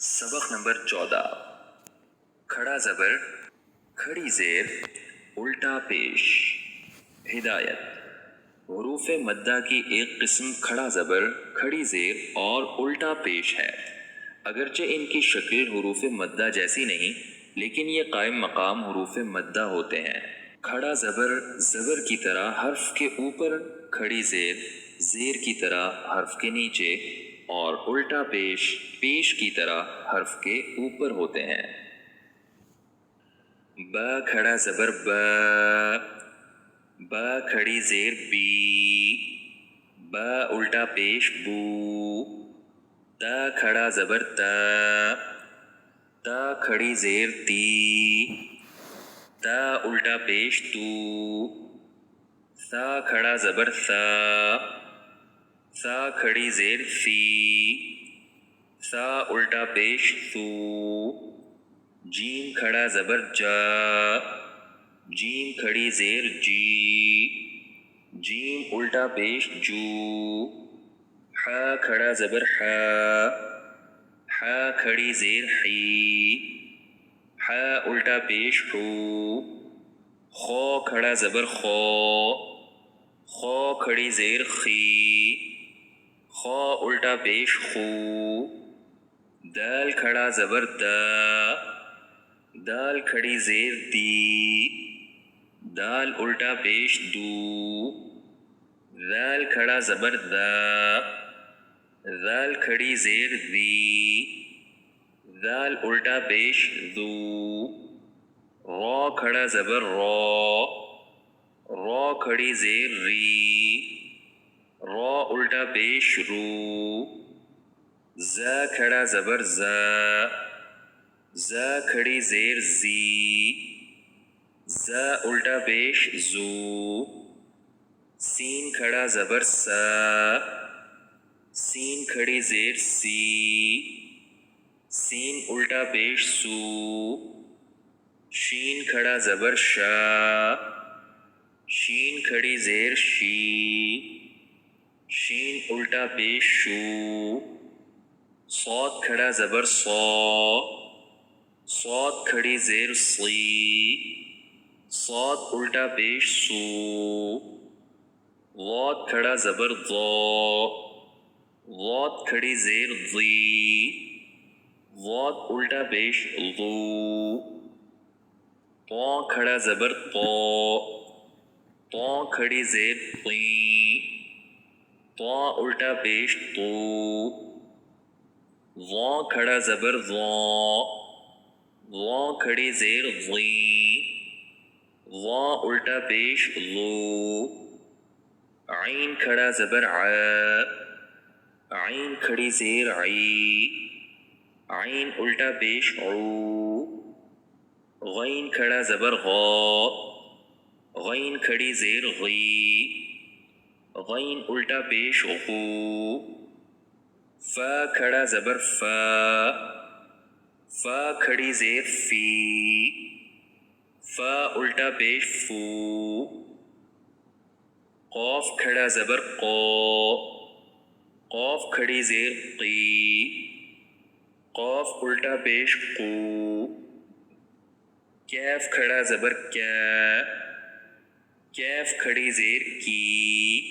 سبق نمبر 14 کھڑا زبر کھڑی زیر الٹا پیش ہدایت حروف مدہ کی ایک قسم کھڑا زبر کھڑی زیر اور الٹا پیش ہے۔ اگرچہ ان کی شکل حروف مدہ جیسی نہیں لیکن یہ قائم مقام حروف مدہ ہوتے ہیں۔ کھڑا زبر زبر کی طرح حرف کے اوپر، کھڑی زیر زیر کی طرح حرف کے نیچے اور الٹا پیش پیش کی طرح حرف کے اوپر ہوتے ہیں۔ با کھڑا زبر با، با کھڑی زیر بی، با الٹا پیش بو، تا کھڑا زبر تا، تا کھڑی زیر تی، تا الٹا پیش تو، ثا کھڑا زبر ثا، ثا کھڑی زیر ثی، ثا الٹا پیش ثو، جیم کھڑا زبر جا، جیم کھڑی زیر جی، جیم الٹا پیش جو، حا کھڑا زبر حا، حا کھڑی زیر حی، حا الٹا پیش حو، خو کھڑا زبر خو، خو کھڑی زیر خی، خو الٹا پیش خو، دال کھڑا زبر دا، دال کھڑی زیر دی، دال الٹا پیش دو، ذال کھڑا زبر دا، ذال کھڑی زیر دی، ذال الٹا پیش ذو، را کھڑا زبر را، را کھڑی زیر ری، را الٹا پیش رو، زا کھڑا زبر زا، زا کھڑی زیر زی، زا الٹا پیش زو، سین کھڑا زبر سا، سین کھڑی زیر سی، سین الٹا پیش سو، شین کھڑا زبر شا، شین کھڑی زیر شی، شین الٹا پیش شو، صاد کھڑا زبر صا، صاد کھڑی زیر صی، صاد الٹا پیش سو، ضاد کھڑا زبر ضا، ضاد کھڑی زیر ضی، ضاد الٹا پیش ضو، طا کھڑا زبر طا، طا کھڑی زیر طی، طا الٹا پیش طو، ضا کھڑا زبر ضا، ضا کھڑی زیر ضی، ضا الٹا پیش ضو، عین کھڑا زبر ع، عین کھڑی زیر عی، عین الٹا پیش عو، غین کھڑا زبر غا، غین کھڑی زیر غی، غین الٹا پیش غو، فا کھڑا زبر فا، فا کھڑی زیر فی، فا الٹا پیش فو، قاف کھڑا زبر قا، قاف کھڑی زیر قی، قاف الٹا پیش قو، کیف کھڑا زبر کیا، کیف کھڑی زیر کی،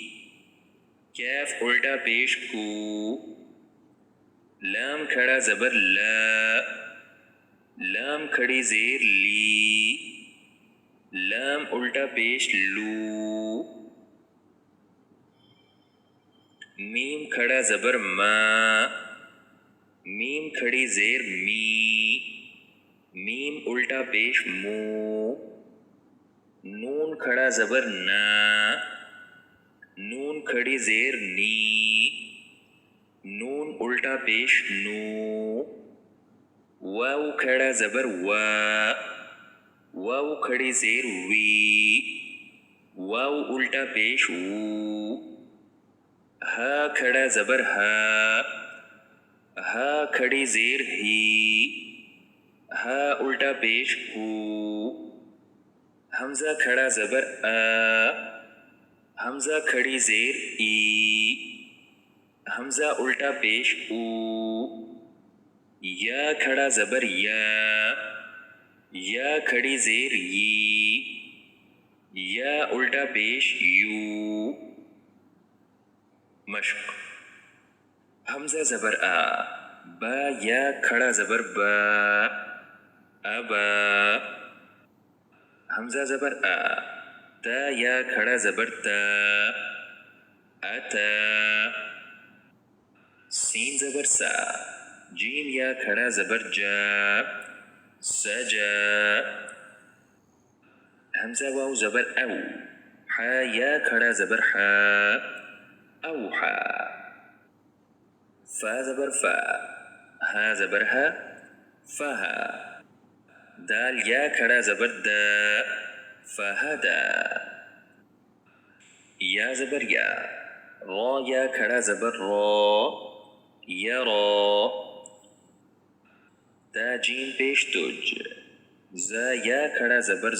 کیف الٹا پیش کو، لام کھڑا زبر لا، لام کھڑی زیر لی، لام الٹا پیش لو، میم کھڑا زبر ما، میم کھڑی زیر می، میم الٹا پیش مو، نون کھڑا زبر نا، نون کھڑی زیر نی، نون الٹا پیش نو، واو کھڑا زبر وا، واو کھڑی زیر وی، واو الٹا پیش وو، ہا کھڑا زبر ہا، ہا کھڑی زیر ہی، ہا الٹا پیش ہو، حمزہ کھڑا زبر آ، حمزہ کھڑی زیر ای، حمزہ الٹا پیش او، یا کھڑا زبر یا کھڑی زیر یا الٹا پیش یو. مشق. حمزہ زبر با یا کھڑا زبر ابا. حمزہ زبر تا یا کھڑا زبر اتا. سین زبر سا جیم یا کھڑا زبر سجا. حمزہ واو زبر حا یا کھڑا زبر اوحا. فا زبر ہا زبر فہا. دال یا کھڑا زبر فہدا. یا زبر را یا کھڑا زبر یرا. تا جیم پیش تج ز یا کھڑا زبر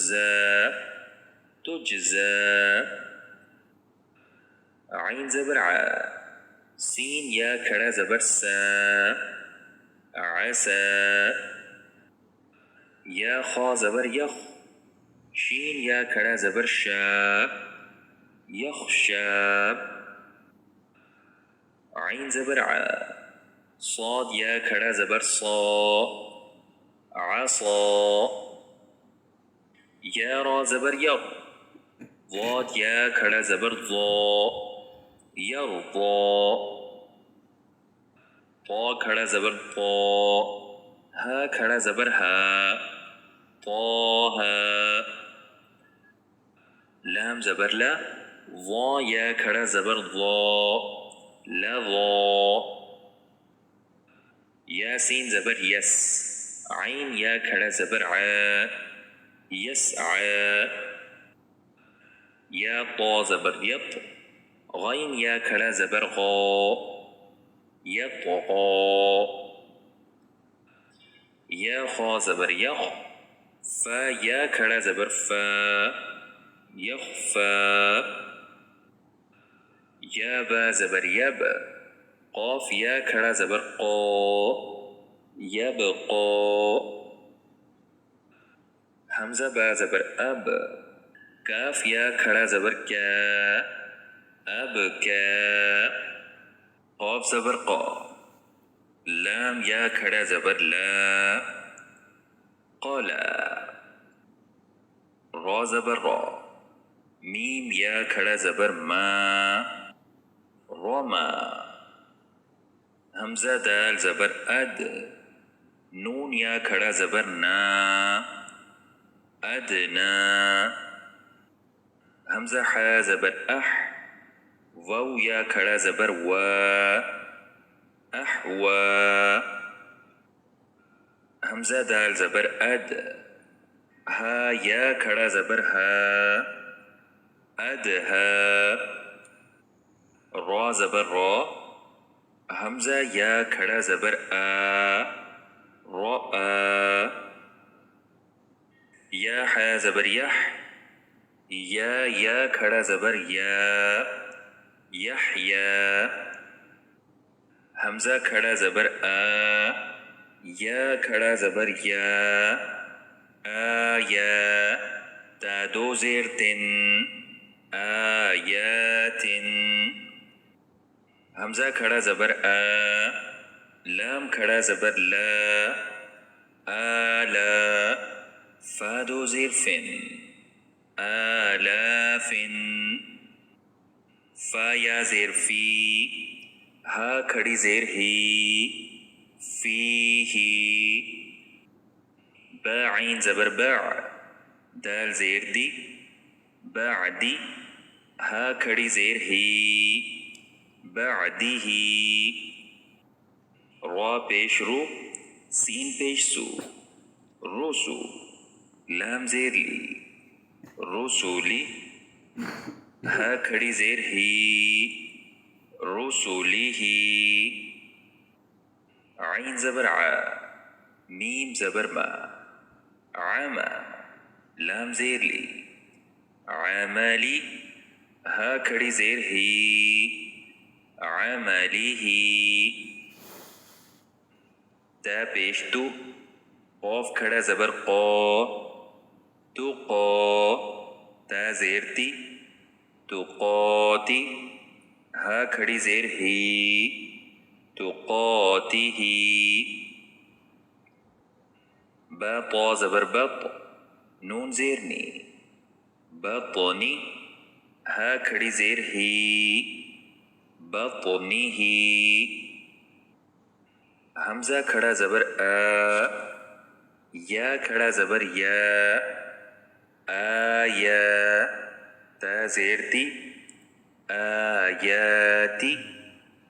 تجزا. عین زبر سین یا کھڑا زبر عسا. یا خا زبر شین یا کھڑا زبر یخشا. عین زبر صاد یا کھڑا زبر عصا. یا را زبر ضاد یا کھڑا زبر یرضا. طا کھڑا زبر ہا کھڑا زبر طاہا. لام زبر ضا یا کھڑا زبر لظا. یا سین زبر عین یا کھڑا زبر یسعا. یا طا زبر غین یا کھڑا زبر یطغا. یا خا زبر فا یا کھڑا زبر یخفا. یا با زبر قاف یا کھڑا زبر یبقا. حمزہ با زبر کاف یا کھڑا زبر ابکا. قاف زبر لام یا کھڑا زبر قلا. را زبر میم یا کھڑا زبر رما. حمزہ دال زبر نون یا کھڑا زبر ادنا. حمزہ حا زبر واو یا کھڑا زبر احوا. حمزہ دال زبر ہا یا کھڑا زبر ادہا. را زبر حمزہ یا کھڑا زبر رآ. یا حا زبر یا کھڑا زبر یحیا. حمزہ کھڑا زبر یا کھڑا زبر آیا. تا دو زیر آیات. حمزہ کھڑا زبر لام کھڑا زبر آلا. فا دو زیر آلاف. فا یا زیر ہا کھڑی زیر فیہی. با عین زبر دال زیر بعدی. ہا کھڑی زیر بعدہ. را پیش سین پیش رسو. لام زیر رسولی. ہا کھڑی زیر رسولی. عین زبر میم زبر عما. لام زیر عملی. ہا کھڑی زیر عملی. تا پیش تو، قاف کھڑا زبر قا، تو قا، تا زیر تی، تو قاتی، ہا کھڑی زیر ہی، تو قاتی ہی. با طا زبر بط، نون زیر نی، بطنی، ہا کھڑی زیر ہی، بطنی ہی. حمزہ کھڑا زبر آ، یا کھڑا زبر یا، آیا، تا زیر تی، آیاتی،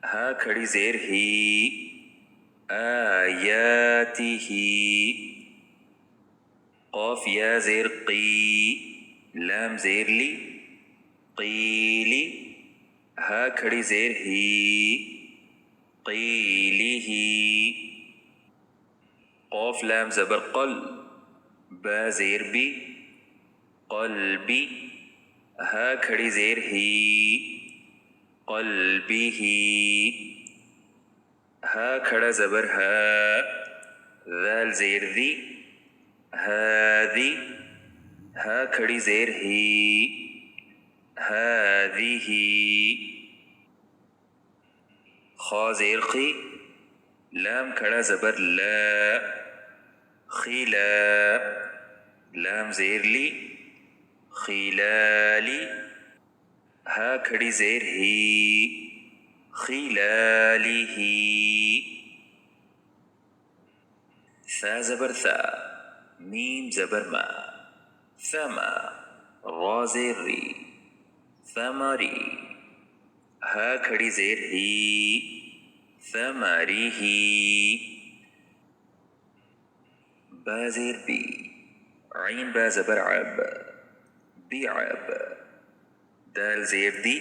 ہا کھڑی زیر ہی، آیاتی ہی. قاف یا زیر قی، لام زیر لی، قیلی، ہا کھڑی زیر ہی، قیلی ہی. قاف لام زبر قل، با زیر بی، قلبی، ہا کھڑی زیر ہی، قلبی ہی. ہا کھڑا زبر ہا، ذال زیر دی، ہادی، ہا کھڑی زیر ہی، ہادی. خا زیر قی، لام کھڑا زبر لا، خلا، لام زیر لی، خلالی، ہا کھڑی زیر ہی، خلالی ہی. ثا زبر ثا، میم زبر ما، ثما، را زیر ری، ثمری، ہا کھڑی زیر ہی، ثمری ہی. با زیر بی، عین با زبر عب، بعب، دال زیر دی،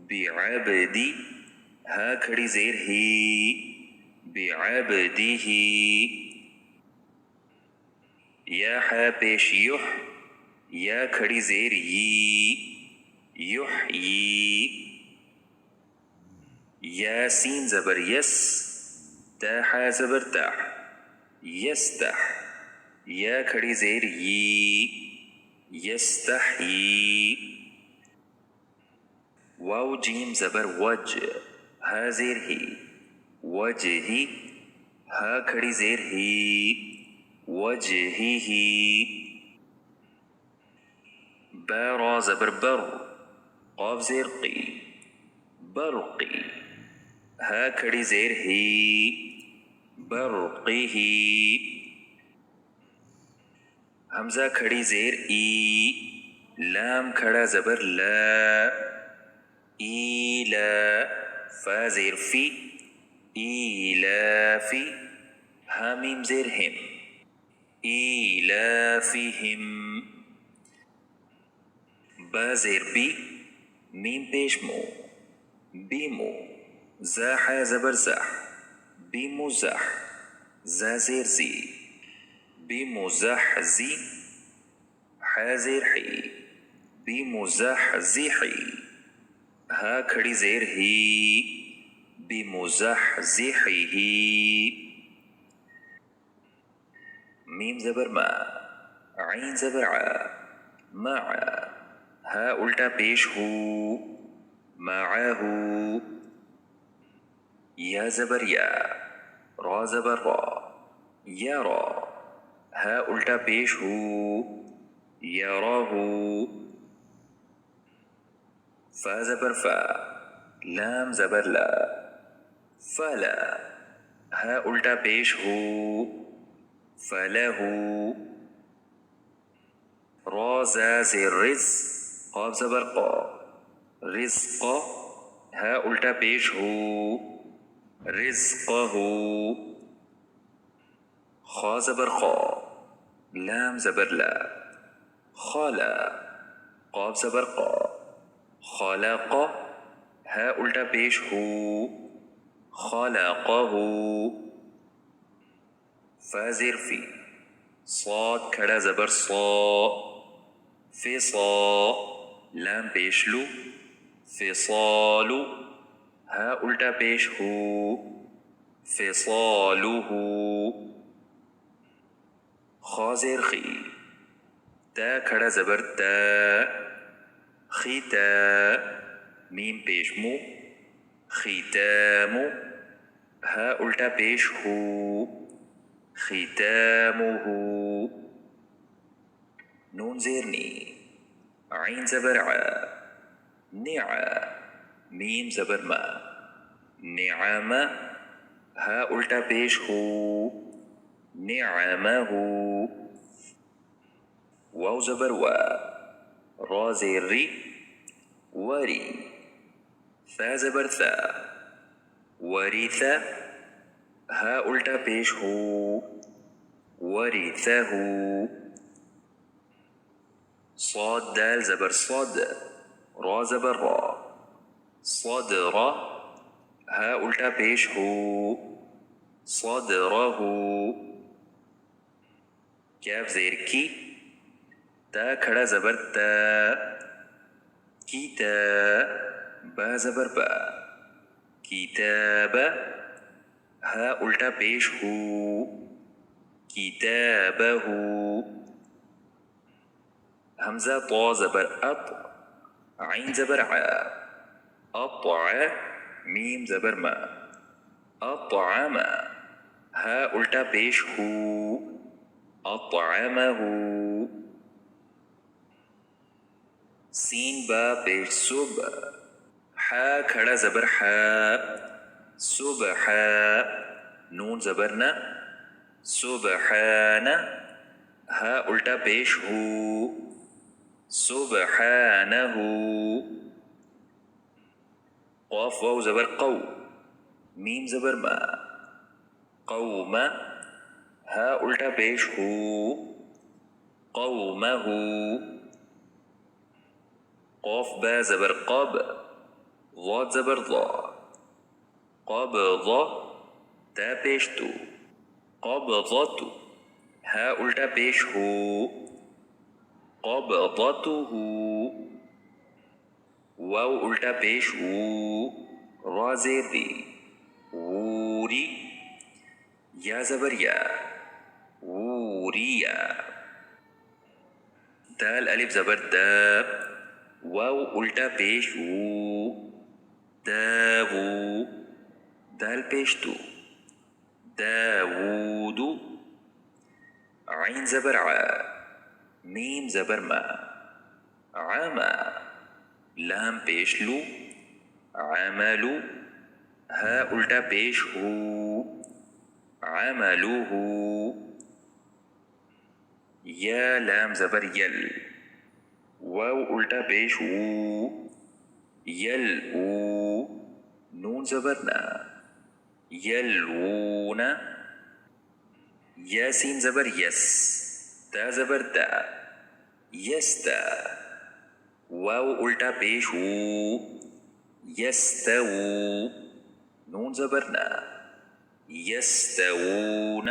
بعبدی، ہا کھڑی زیر ہی، بعبدی ہی. یا ہا پیش یح، یا کھڑی زیر یی، یحیی. یا سین زبر یس، تا ہا زبر تح، یستح، یا کھڑی زیر یی، یستحیی. واو جیم زبر وج، ہا زیر ہی، وجہی، ہا کھڑی زیر ہی، وجہی ہی. با را زبر بر، قاف زیر قی، برقی، ہا کھڑی زیر ہی، برقی ہی. حمزہ کھڑی زیر ای، لام کھڑا زبر لا، ایلا، فا زیر فی، ایلافی، ہا میم زیر ہم، ایلافہم. با زیر بی، میم پیش مو، بیمو، زا ہا زبر زح، بیمزح، زا زیر زی، بمزحزی، ہا زیر حی، بمزحزحی، ہا کھڑی زیر ہی، بمزحزحی. میم زبر ما، عین زبر ع، مع، ہا الٹا پیش ہو، معہ. یا زبر یا، را زبر را، یرا، ہا الٹا پیش ہو، یراہ. فا زبر فا، لام زبر لا، فلا، ہا الٹا پیش ہو، فلہ. را زا زیر رز، قاف زبر قا، رزق، ہا الٹا پیش ہو، رزقہ. خا زبر خا، لام زبر لا، خلا، قاف زبر قا، خلق، ہا الٹا پیش ہو، خلقہ. فا زیر فی، صاد کھڑا زبر صا، فصا، لام پیش لو، فصالو، ہا الٹا پیش ہو، فصاله خا زیر خی تا کھڑا زبر تا خیتا میم پیش مو ختامو ہا الٹا پیش ہو ختامه نون زیر نی عین زبر ع نع میم زبر ما نعم ہا الٹا پیش ہو نعمه واو زبر وا را زیر ری وری ثا زبر ثا ورث ہا الٹا پیش ہو ورثه صاد دال زبر صاد را زبر را صدر ہا الٹا پیش ہو صدره کیف زیر کی تا کھڑا زبر تا کیتا با زبر با کتاب ہا الٹا پیش ہو کتابه حمزہ طا زبر اط عین زبر ع اطع میم زبر ما اطعم ہا الٹا پیش ہو اطعمه سین با پیش صب حا کھڑا زبر حا صبح نون زبر نا سبحان ہا الٹا پیش ہو سبحانه قاف واو زبر قو میم زبر ما قوم ہا الٹا پیش ہو قومه قاف با زبر قب ضاد زبر ضا قبض تا پیش تو قبضت ہا الٹا پیش ہو قبضته واو الٹا پیش ہو را زیر دی ووری یا زبر یا ووریا دال الف زبر دا واو الٹا پیش ہو داوو دال پیش تو داوود عین زبر ع میم زبر ما عما لام پیش لو عملو ہا الٹا پیش ہو عملوه یا لام زبر یل واو الٹا پیش ہو یلو نون زبر نا یلوون یا سین زبر یس تا زبر تا یستا واو الٹا پیش ہو یستوو نون زبر نا یستوون